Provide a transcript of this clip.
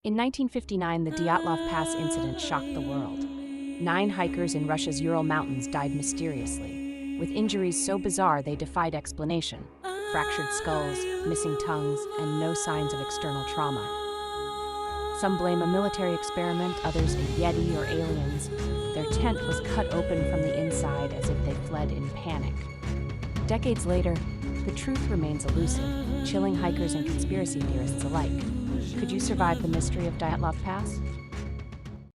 In 1959, the Dyatlov Pass incident shocked the world. 9 hikers in Russia's Ural Mountains died mysteriously, with injuries so bizarre they defied explanation: fractured skulls, missing tongues, and no signs of external trauma. Some blame a military experiment, others a Yeti or aliens. Their tent was cut open from the inside as if they fled in panic. Decades later, the truth remains elusive, chilling hikers and conspiracy theorists alike. Could you survive the mystery of Dyatlov Pass?